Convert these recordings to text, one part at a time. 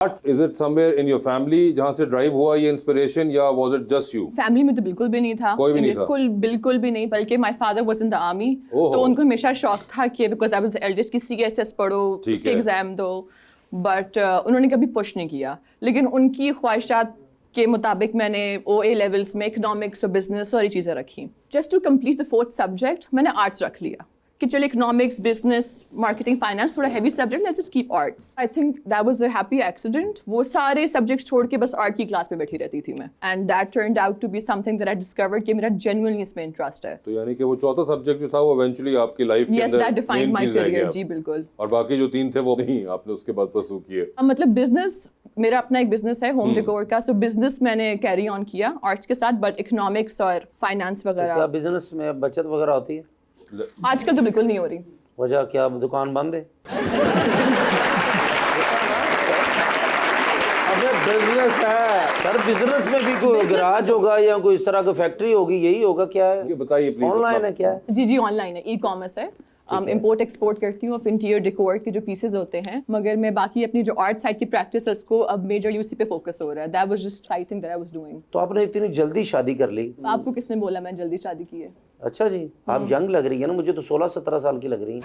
But is it somewhere in your family जहाँ से drive हुआ ये इंस्पिरेशन या was it just you? Family में तो बिल्कुल भी नहीं था, कोई भी नहीं था? बिल्कुल भी नहीं, बल्कि my father was in the army, तो उनको हमेशा शौक था कि because I was the eldest कि सीएसएस पढ़ो, उसके एग्जाम दो, बट उन्होंने कभी पुश नहीं किया। लेकिन उनकी ख्वाहिशात के मुताबिक मैंने OA लेवल्स में इकोनॉमिक्स और बिजनेस सारी चीज़ें रखी। Just to complete the 4th subject मैंने आर्ट्स रख लिया कि चलो इकोनॉमिक्स, बिजनेस, मार्केटिंग, फाइनेंस थोड़ा heavy subject, let's just keep arts. I think that was a happy accident. वो सारे सब्जेक्ट्स छोड़ के बस आर्ट की क्लास में बैठी रहती थी मैं, and that turned out to be something that I discovered कि मेरा जेन्युइनली इसमें इंटरेस्ट है। तो यानी कि वो चौथा सब्जेक्ट जो था वो इवेंचुअली आपकी लाइफ के यस, अंदर दैट डिफाइंड माय करियर। जी बिल्कुल। और बाकी जो 3 थे वो नहीं आपने उसके बाद परस्यू किए? मतलब बिजनेस, मेरा अपना एक बिजनेस है होम डेकोर का, सो बिजनेस मैंने कैरी ऑन किया आर्ट्स के साथ, बट इकोनॉमिक्स और फाइनेंस वगैरह। क्या बिजनेस में बचत वगैरह होती है? आजकल तो बिल्कुल नहीं हो रही। वजह क्या, दुकान बंद है? अबे बिजनेस है सर, बिजनेस में भी कोई गैराज होगा या कोई इस तरह की फैक्ट्री होगी, यही होगा क्या है? ये बताइए प्लीज। ऑनलाइन है क्या है? जी ऑनलाइन है, ई-कॉमर्स है। इम्पोर्ट एक्सपोर्ट करती हूँ ऑफ इंटीरियर डेकोर के जो पीसेज होते हैं, मगर मैं बाकी अपनी जो आर्ट साइड की प्रैक्टिस है उसको अब मेजरली उसी पे फोकस हो रहा है। That was just I think that I was doing. तो आपने इतनी जल्दी शादी कर ली? आपको किसने बोला मैं जल्दी शादी की है? अच्छा जी, आप यंग लग रही है ना, मुझे तो 16-17 साल की लग रही है।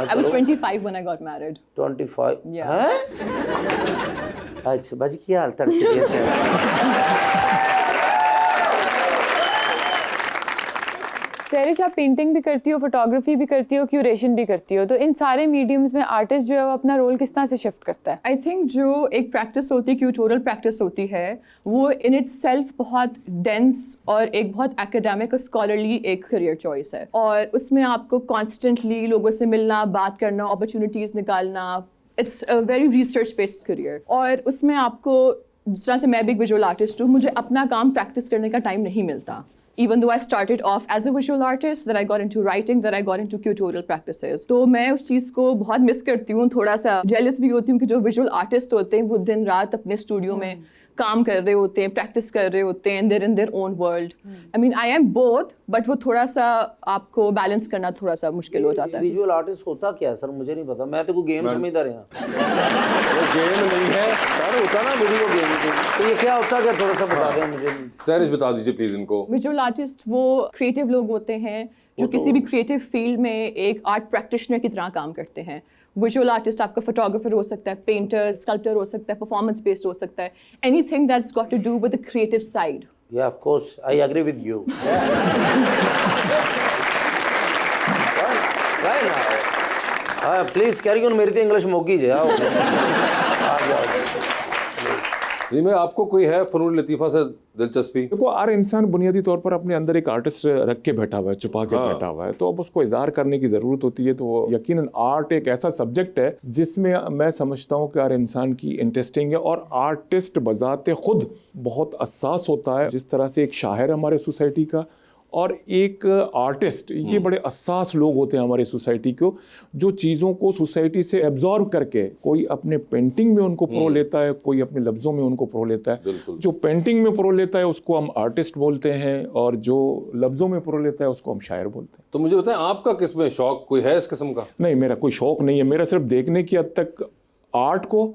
I was 25 when I got married. 25? Yeah. हैं? अच्छा बाजी की हाल तड़के सहरिश, आप पेंटिंग भी करती हो, फोटोग्राफी भी करती हो, क्यूरेशन भी करती हो, तो इन सारे मीडियम्स में आर्टिस्ट जो है वो अपना रोल किस तरह से शिफ्ट करता है? आई थिंक जो एक प्रैक्टिस होती है, क्यूटोरियल प्रैक्टिस होती है, वो इन इट सेल्फ बहुत डेंस और एक बहुत एकेडमिक और स्कॉलरली एक करियर चॉइस है, और उसमें आपको कॉन्स्टेंटली लोगों से मिलना, बात करना, अपॉर्चुनिटीज़ निकालना, it's a very research based career. और उसमें आपको, जिस तरह से मैं भी एक विजुअल आर्टिस्ट हूँ, मुझे अपना काम प्रैक्टिस करने का टाइम नहीं मिलता। Even though I started off as a visual artist, then I got into writing, then I got into tutorial practices. तो मैं उस चीज़ को बहुत मिस करती हूँ, थोड़ा सा जेलस भी होती हूँ कि जो विजुअल आर्टिस्ट होते हैं वो दिन रात अपने स्टूडियो में काम कर रहे होते हैं, प्रैक्टिस कर रहे होते हैं, they're in their own world. I mean I am both, but वो थोड़ा सा आपको बैलेंस करना थोड़ा सा मुश्किल हो जाता है। विजुअल आर्टिस्ट होता क्या है सर, मुझे नहीं पता, मैं तो कोई गेम समझता रहा। वो गेम नहीं है सर, होता ना वीडियो गेम, तो ये क्या होता है, थोड़ा सा बता दें मुझे। सहरिश बता दीजिए प्लीज इनको। विजुअल आर्टिस्ट वो क्रिएटिव लोग होते हैं जो किसी भी क्रिएटिव फील्ड में एक आर्ट प्रैक्टिशनर की तरह काम करते हैं। विजुअल आर्टिस्ट आपका फोटोग्राफर हो सकता है, पेंटर, स्कल्पटर हो सकता है, परफॉर्मेंस बेस्ड हो सकता है, anything that's got to do with the creative side. या of course I agree with you. Please carry on, मेरी तो इंग्लिश मोगी है। जी मैं आपको कोई है फनून लतीफ़ा से दिलचस्पी? देखो, हर इंसान बुनियादी तौर पर अपने अंदर एक आर्टिस्ट रख के बैठा हुआ है, छुपा के बैठा हुआ है, तो अब उसको इज़हार करने की ज़रूरत होती है। तो यकीनन आर्ट एक ऐसा सब्जेक्ट है जिसमें मैं समझता हूँ कि हर इंसान की इंटरेस्टिंग है, और आर्टिस्ट बजाते खुद बहुत हसास होता है। जिस तरह से एक शायर हमारे सोसाइटी का और एक आर्टिस्ट, ये बड़े हसास लोग होते हैं हमारी सोसाइटी को, जो चीज़ों को सोसाइटी से एब्जॉर्व करके कोई अपने पेंटिंग में उनको प्रो लेता है, कोई अपने लफ्ज़ों में उनको प्रो लेता है। जो पेंटिंग में प्रो लेता है उसको हम आर्टिस्ट बोलते हैं, और जो लफ्ज़ों में प्रो लेता है उसको हम शायर बोलते हैं। तो मुझे बताएं, आपका किस में शौक कोई है इस किस्म का? नहीं, मेरा कोई शौक नहीं है, मेरा सिर्फ देखने की हद तक आर्ट को,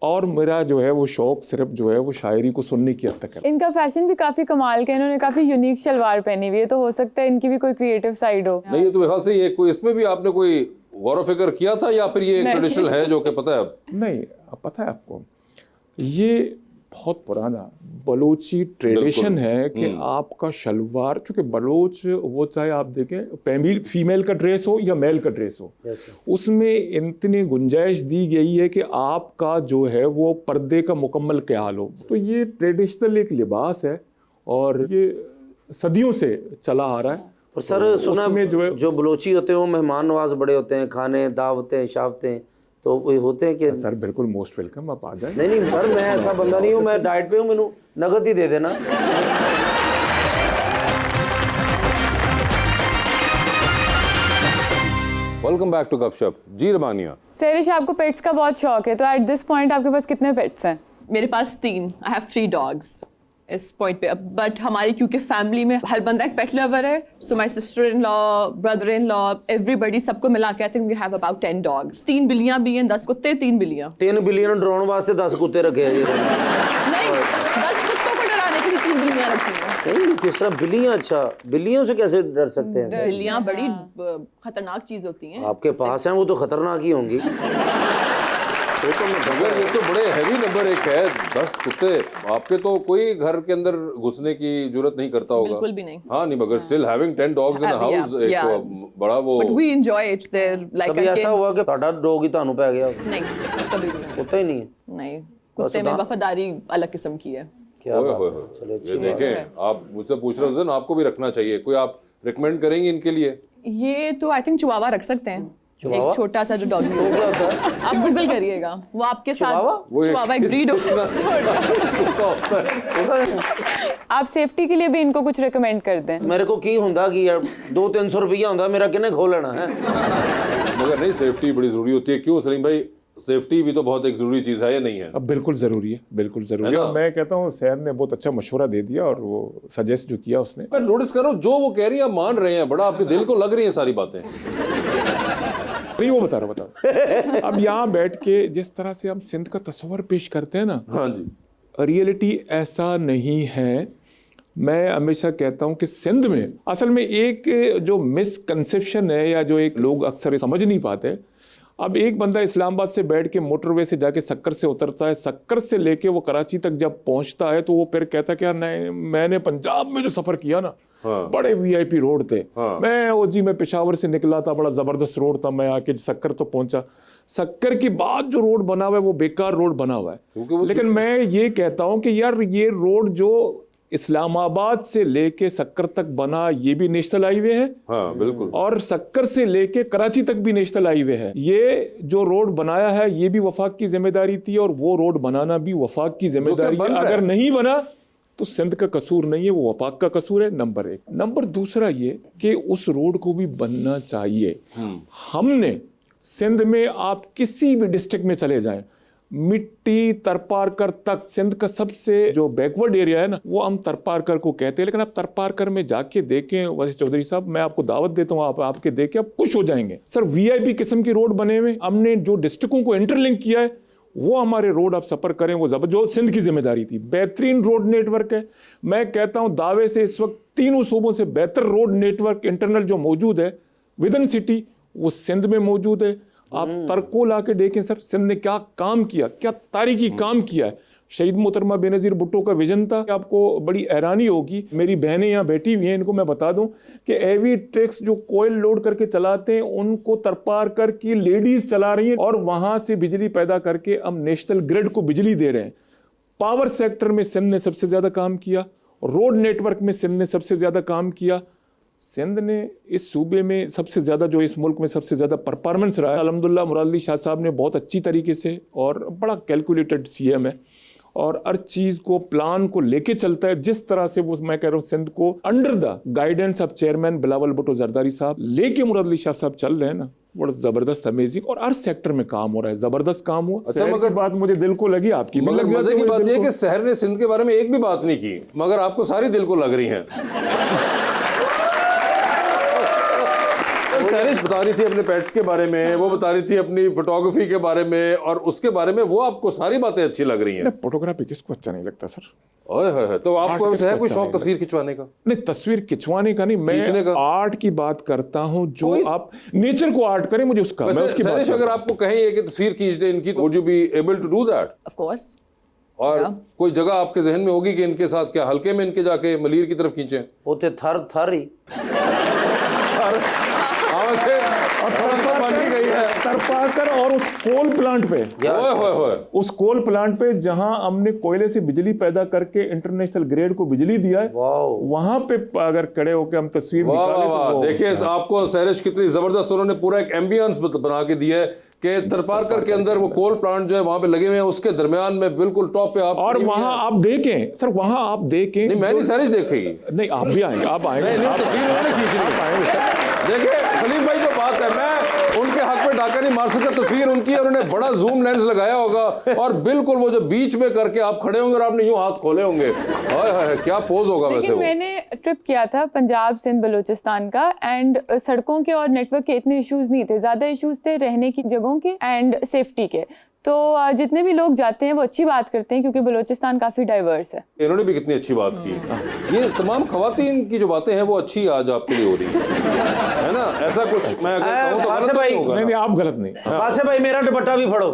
और मेरा जो है वो शौक सिर्फ जो है वो शायरी को सुनने की हद तक है। इनका फैशन भी काफ़ी कमाल का है, इन्होंने काफ़ी यूनिक शलवार पहनी हुई है, तो हो सकता है इनकी भी कोई क्रिएटिव साइड हो। नहीं, ये तो मेरे ख्याल से ये कोई इसमें भी आपने कोई गौर फिक्र किया था, या फिर ये ट्रेडिशनल है जो कि पता है? नहीं, अब पता है आपको, ये बहुत पुराना बलोची ट्रेडिशन है कि आपका शलवार, चूँकि बलोच वो चाहे आप देखें फीमेल का ड्रेस हो या मेल का ड्रेस हो, उसमें इतनी गुंजाइश दी गई है कि आपका जो है वो पर्दे का मुकम्मल ख्याल हो। तो ये ट्रेडिशनल एक लिबास है और ये सदियों से चला आ रहा है। और सर सुना में जो बलोची होते हैं वो मेहमान नवाज बड़े होते हैं, खाने दावतें शावतें तो कोई होते हैं कि? सर बिल्कुल मोस्ट वेलकम, आप आ जाए। नहीं सर, मैं ऐसा बंदा नहीं हूँ, मैं डाइट पे हूँ, मैंने नगद ही दे देना। वेलकम बैक टू गपशप। जी रबानिया, सहरिश, आपको पेट्स का बहुत शौक है, तो एट दिस पॉइंट आपके पास कितने पेट्स हैं? मेरे पास 3, आई हैव 3 डॉग्स। इस पॉइंट पे। बट हमारी क्योंकि फैमिली में हर बंदा एक पेट लवर है, so my sister in law, brother in law, everybody, सबको मिला के I think we have about 10 dogs. 3 बिल्लियां भी हैं, 10 कुत्ते, 3 बिल्लियां। 3 बिलियन डराने वास्ते 10 कुत्ते रखे हैं ये। नहीं, 10 कुत्तों को डराने के लिए 3 बिल्लियां रखी हैं। नहीं किस तरह बिल्लियां? अच्छा, बिल्लियों से कैसे डर सकते हैं? बिल्लियां बड़ी खतरनाक चीज होती हैं। आपके पास हैं वो तो खतरनाक ही होंगी। मगर ये तो बड़े हैवी नंबर एक है, 10 कुत्ते। आपके तो कोई घर के अंदर घुसने की जरूरत नहीं करता होगा। बिल्कुल भी नहीं। हाँ नहीं, मगर still having 10 dogs in house एक बड़ा वो। But we enjoy it there like कभी ऐसा हुआ कि ਤੁਹਾਡਾ डॉग ही ਤੁਹਾਨੂੰ पै गया? नहीं, कभी भी नहीं। होता ही नहीं है। नहीं, कुत्ते में वफादारी अलग किस्म की है। क्या ओए बात होए है। होए। चलिए ये अच्छी बात है। देखें, आप मुझसे पूछ रहे हो आपको भी रखना चाहिए, कोई आप रिकमेंड करेंगे इनके लिए? ये तो आई थिंक चिवावा रख सकते हैं। चिवावा? एक छोटा सा जो डॉगी वो क्या होता है? आप गूगल करिएगा, वो आपके चिवावा? साथ चिवावा एक ब्रीड आप सेफ्टी के लिए भी इनको कुछ रिकमेंड कर दें। मेरे को की ਹੁੰਦਾ कि यार 200-300 रुपया ਹੁੰਦਾ मेरा किने खो लेना है। मगर नहीं, सेफ्टी बड़ी जरूरी होती है। क्यों सलीम भाई, सेफ्टी भी तो बहुत एक जरूरी चीज है, या नहीं है? अब बिल्कुल ज़रूरी है, बिल्कुल ज़रूरी है। और मैं कहता हूँ सैर ने बहुत अच्छा मशवरा दे दिया और वो सजेस्ट जो किया उसने। मैं नोटिस कर रहा हूँ जो वो कह रही है आप मान रहे हैं, बड़ा आपके दिल को लग रही है सारी बातें। नहीं वो बता रहा अब यहाँ बैठ के जिस तरह से हम सिंध का तस्वर पेश करते हैं ना, हाँ जी, रियलिटी ऐसा नहीं है। मैं हमेशा कहता हूँ कि सिंध में असल में एक जो मिसकंसेप्शन है या जो एक लोग अक्सर समझ नहीं पाते। अब एक बंदा इस्लामाबाद से बैठ के मोटरवे से जाके सक्कर से उतरता है, सक्कर से लेके वो कराची तक जब पहुंचता है तो वो फिर कहता है कि यार नहीं, मैंने पंजाब में जो सफर किया ना, हाँ। बड़े वीआईपी रोड थे। हाँ। मैं पेशावर से निकला था, बड़ा जबरदस्त रोड था, मैं आके सक्कर तो पहुंचा। सक्कर के बाद जो रोड बना हुआ है वो बेकार रोड बना हुआ है। लेकिन मैं ये कहता हूँ कि यार ये रोड जो इस्लामाबाद से लेके सक्कर तक बना, ये भी नेशनल हाईवे है। हाँ बिल्कुल। और सक्कर से लेके कराची तक भी नेशनल हाईवे है। ये जो रोड बनाया है ये भी वफाक की जिम्मेदारी थी और वो रोड बनाना भी वफाक की जिम्मेदारी है। अगर नहीं बना तो सिंध का कसूर नहीं है, वो वफाक का कसूर है। नंबर 1। नंबर दूसरा ये कि उस रोड को भी बनना चाहिए। हमने सिंध में आप किसी भी डिस्ट्रिक्ट में चले जाएं, मिट्टी तरपारकर तक, सिंध का सबसे जो बैकवर्ड एरिया है ना वो हम तरपारकर को कहते हैं। लेकिन आप तरपारकर में जाके देखें वैसे चौधरी साहब, मैं आपको दावत देता हूँ, आप आपके देखे आप खुश हो जाएंगे। सर वीआईपी किस्म की रोड बने हुए, हमने जो डिस्ट्रिक्टों को इंटरलिंक किया है वो हमारे रोड आप सफर करें, वो जो सिंध की जिम्मेदारी थी। बेहतरीन रोड नेटवर्क है। मैं कहता हूँ दावे से इस वक्त तीनों सूबों से बेहतर रोड नेटवर्क इंटरनल जो मौजूद है विद इन सिटी वो सिंध में मौजूद है। आप तर्को ला के देखें सर, सिंध ने क्या काम किया, क्या तारीखी काम किया है। शहीद मोहतरमा बेनज़ीर भुट्टो का विजन था। आपको बड़ी हैरानी होगी, मेरी बहनें यहाँ बैठी हुई हैं, इनको मैं बता दूं कि एवी ट्रक्स जो कोयल लोड करके चलाते हैं उनको तरपार कर की लेडीज चला रही हैं और वहां से बिजली पैदा करके हम नेशनल ग्रिड को बिजली दे रहे हैं। पावर सेक्टर में सिंध ने सबसे ज्यादा काम किया, रोड नेटवर्क में सिंध ने सबसे ज्यादा काम किया। सिंध ने इस सूबे में सबसे ज़्यादा जो इस मुल्क में सबसे ज़्यादा परफॉर्मेंस रहा है, अल्हम्दुलिल्लाह मुराद अली शाह साहब ने बहुत अच्छी तरीके से और बड़ा कैलकुलेटेड सीएम है और हर चीज़ को प्लान को लेके चलता है। जिस तरह से वो मैं कह रहा हूँ सिंध को under the guidance of chairman Bilawal Bhutto Zardari साहब लेके मुराद अली शाह साहब चल रहे हैं ना, बड़ा जबरदस्त अमेजिंग और हर सेक्टर में काम हो रहा है, जबरदस्त काम हुआ। अच्छा, मगर बात मुझे दिल को लगी, आपकी भी मगर लग मजे की बात यह है कि शहर ने सिंध के बारे में एक भी बात नहीं की, मगर आपको सारी दिल को लग रही हैं। सैरिश बता रही थी अपने पेट्स के बारे में, वो बता रही थी अपनी फोटोग्राफी के बारे में और उसके बारे में, वो आपको सारी बातें अच्छी लग रही हैं। फोटोग्राफी किसको अच्छा नहीं लगता सर? ओए होए, तो आपको है कोई शौक तस्वीर खिंचवाने का? नहीं, तस्वीर खिंचवाने का नहीं, मैं आर्ट की बात करता हूँ। जो आप नेचर को आर्ट करें, मुझे उसका मैं उसकी बात। अगर आपको कहें कि तस्वीर खींच दे इनकी, तो would you be able to do that? Of course. और कोई जगह आपके जहन में होगी कि इनके साथ क्या हल्के में इनके जाके मलीर की तरफ खींचे? होते थर ही और सड़क तो बन गई है तरपाकर और उस कोल प्लांट पे, उस कोल प्लांट पे जहां हमने कोयले से बिजली पैदा करके इंटरनेशनल ग्रेड को बिजली दिया है, वहां पे अगर खड़े होकर हम तस्वीर निकालें तो देखिए आपको सैरिश कितनी जबरदस्त, उन्होंने पूरा एक एम्बियंस बना के दिया है कि तरपारकर के अंदर वो कोल प्लांट जो है वहां पे लगे हुए हैं, उसके दरमियान में बिल्कुल टॉप पे आप, और वहां आप देखें सर, वहां आप देखें। नहीं, मैंने सैरिश देखेगी। नहीं, आप भी आएंगे, आप आएंगे, तस्वीर खींच रही है। देखिए सलीम भाई जो बात है, मैं उनके हक में डाका नहीं मार सकता। तस्वीर उनकी है, उन्होंने बड़ा जूम लेंस लगाया होगा और बिल्कुल वो जो बीच में करके आप खड़े होंगे और आपने यूं हाथ खोले होंगे। हाय हाय क्या पोज होगा वैसे लेकिन वो। मैंने ट्रिप किया था पंजाब सिंध बलूचिस्तान का, एंड सड़कों के और नेटवर्क के इतने इश्यूज नहीं थे, ज़्यादा इश्यूज थे रहने की जगहों के एंड सेफ्टी के। तो जितने भी लोग जाते हैं वो अच्छी बात करते हैं क्योंकि बलूचिस्तान काफ़ी डाइवर्स है। इन्होंने भी कितनी अच्छी बात की। ये तमाम खवातीन की जो बातें हैं वो अच्छी आज आपके लिए हो रही है ना, ऐसा कुछ मैं अगर कहूं तो बासे गलत भाई, नहीं होगा नहीं ना? नहीं, आप गलत नहीं। बासे भाई मेरा दुपट्टा भी फड़ो।